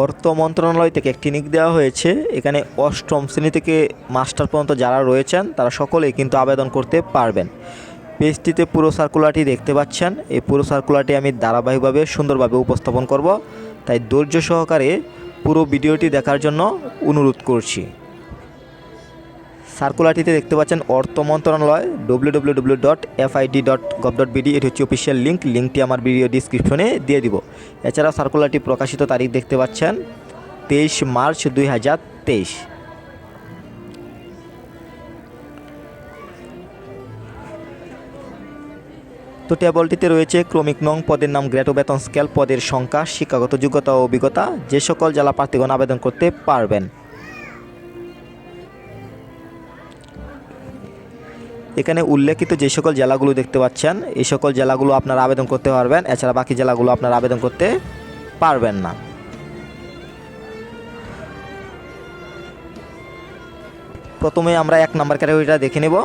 অর্থ মন্ত্রণালয় থেকে একটি লিঙ্ক দেওয়া হয়েছে। এখানে অষ্টম শ্রেণী থেকে মাস্টার পর্যন্ত যারা রয়েছেন তারা সকলেই কিন্তু আবেদন করতে পারবেন। পেজটিতে পুরো সার্কুলারটি দেখতে পাচ্ছেন। এই পুরো সার্কুলারটি আমি ধারাবাহিকভাবে সুন্দরভাবে উপস্থাপন করব, তাই ধৈর্য সহকারে পুরো ভিডিওটি দেখার জন্য অনুরোধ করছি। সার্কুলারটিতে দেখতে পাচ্ছেন অর্থ মন্ত্রণালয় www.fid.gov.bd, এটি হচ্ছে অফিসিয়াল লিঙ্কটি আমার ভিডিও ডিসক্রিপশনে দিয়ে দিব। এছাড়াও সার্কুলারটি প্রকাশিত তারিখ দেখতে পাচ্ছেন 23 মার্চ 2023। তো টেবলটিতে রয়েছে ক্রমিক নং, পদের নাম, গ্রেড ও বেতন স্কেল, পদের সংখ্যা, শিক্ষাগত যোগ্যতা ও অভিজ্ঞতা, যে সকল জেলা প্রার্থীগণ আবেদন করতে পারবেন। এখানে উল্লেখিত যে সকল জেলাগুলো দেখতে পাচ্ছেন এই সকল জেলাগুলো আপনারা আবেদন করতে পারবেন। এছাড়া বাকি জেলাগুলো আপনারা আবেদন করতে পারবেন না। প্রথমে আমরা 1 নম্বর ক্যাটাগরিটা দেখে নেব।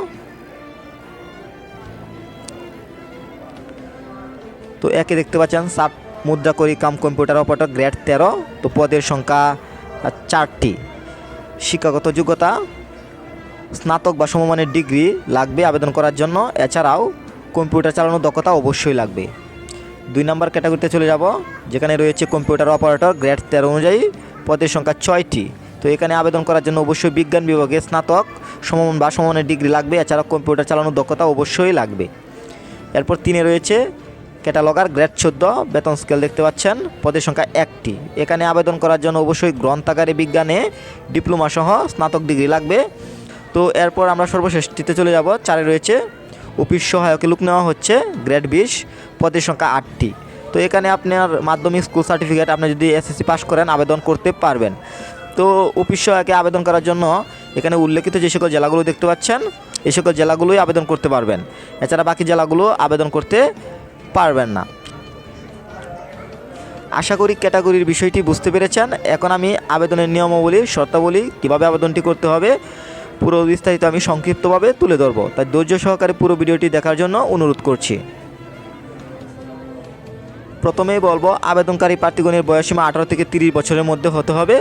তো একে দেখতে পাচ্ছেন সাব মুদ্রাকরী কাম কম্পিউটার অপারেটর, গ্রেড 13। তো পদের সংখ্যা 4টি। শিক্ষাগত যোগ্যতা স্নাতক বা সমমানের ডিগ্রি লাগবে আবেদন করার জন্য। এছাড়াও কম্পিউটার চালানোর দক্ষতা অবশ্যই লাগবে। 2 নম্বর ক্যাটাগরিতে চলে যাব, যেখানে রয়েছে কম্পিউটার অপারেটর, গ্রেড 13 অনুযায়ী পদের সংখ্যা 6টি। তো এখানে আবেদন করার জন্য অবশ্যই বিজ্ঞান বিভাগে স্নাতক সমমান বা সমমানের ডিগ্রি লাগবে। এছাড়াও কম্পিউটার চালানোর দক্ষতা অবশ্যই লাগবে। এরপর 3-এ রয়েছে ক্যাটালগার, গ্রেড 14, বেতন স্কেল দেখতে পাচ্ছেন, পদের সংখ্যা 1টি। এখানে আবেদন করার জন্য অবশ্যই গ্রন্থাগারে বিজ্ঞানে ডিপ্লোমা সহ স্নাতক ডিগ্রি লাগবে। তো এরপর আমরা সর্বশেষটিতে চলে যাব। 4-এ রয়েছে অফিস সহায়কে লোক নেওয়া হচ্ছে, গ্রেড 20, পদের সংখ্যা 8টি। তো এখানে আপনার মাধ্যমিক স্কুল সার্টিফিকেট, আপনি যদি এসএসসি পাস করেন আবেদন করতে পারবেন। তো অফিস সহায়কে আবেদন করার জন্য এখানে উল্লেখিত যে সকল জেলাগুলো দেখতে পাচ্ছেন এই সকল জেলাগুলোই আবেদন করতে পারবেন। এছাড়া বাকি জেলাগুলো আবেদন করতে পারবেন না। আশা করি ক্যাটাগরির বিষয়টি বুঝতে পেরেছেন। এখন আমি আবেদনের নিয়মাবলী, শর্তাবলী, কীভাবে আবেদনটি করতে হবে পুরো বিস্তারিত আমি সংক্ষিপ্তভাবে তুলে ধরব, তাই ধৈর্য সহকারে পুরো ভিডিওটি দেখার জন্য অনুরোধ করছি। প্রথমেই বলবো, আবেদনকারী প্রার্থীগণের বয়সসীমা 18 থেকে 30 বছরের মধ্যে হতে হবে।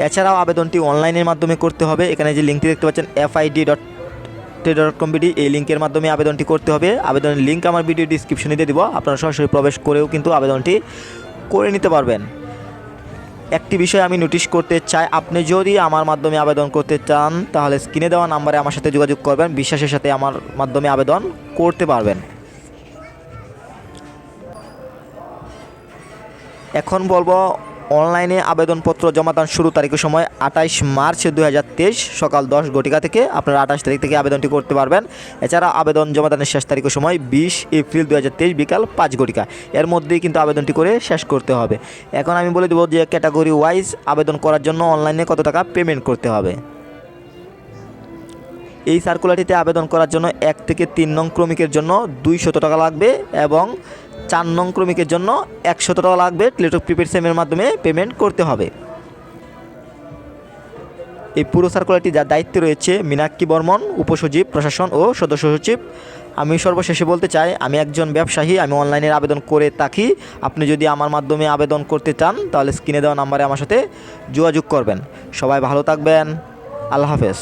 এছাড়াও আবেদনটি অনলাইনের মাধ্যমে করতে হবে। এখানে যে লিঙ্কটি দেখতে পাচ্ছেন fid.gov.bd, এই লিঙ্কের মাধ্যমে আবেদনটি করতে হবে। আবেদনের লিঙ্ক আমার ভিডিও ডিসক্রিপশনে দিয়ে দিব, আপনারা সরাসরি প্রবেশ করেও কিন্তু আবেদনটি করে নিতে পারবেন। একটি বিষয় আমি নোটিশ করতে চাই, আপনি যদি আমার মাধ্যমে আবেদন করতে চান তাহলে স্ক্রিনে দেওয়া নাম্বারে আমার সাথে যোগাযোগ করবেন, বিশ্বাসের সাথে আমার মাধ্যমে আবেদন করতে পারবেন। এখন বলবো, অনলাইনে আবেদনপত্র জমাদান শুরু তারিখের সময় 28 মার্চ 2023 সকাল 10 ঘটিকা থেকে। আপনারা 28 তারিখ থেকে আবেদনটি করতে পারবেন। এছাড়া আবেদন জমাদানের শেষ তারিখের সময় 20 এপ্রিল 2023 বিকাল 5 ঘটিকা। এর মধ্যেই কিন্তু আবেদনটি করে শেষ করতে হবে। এখন আমি বলে দেবো যে ক্যাটাগরি ওয়াইজ আবেদন করার জন্য অনলাইনে কত টাকা পেমেন্ট করতে হবে। এই সার্কুলারটিতে আবেদন করার জন্য 1 থেকে 3 নং ক্রমিকের জন্য 200 টাকা লাগবে এবং 4 নং ক্রমিকের জন্য 100 টাকা লাগবে। লেটার অফ প্রিপেড সেমের মাধ্যমে পেমেন্ট করতে হবে। এই পুরো সার্কুলারটি যার দায়িত্বে রয়েছে মীনাক্ষী বর্মন, উপসচিব প্রশাসন ও সদস্য সচিব। আমি সর্বশেষে বলতে চাই, আমি একজন ব্যবসায়ী, আমি অনলাইনের আবেদন করে থাকি। আপনি যদি আমার মাধ্যমে আবেদন করতে চান তাহলে স্ক্রিনে দেওয়া নাম্বারে আমার সাথে যোগাযোগ করবেন। সবাই ভালো থাকবেন। আল্লাহ হাফেজ।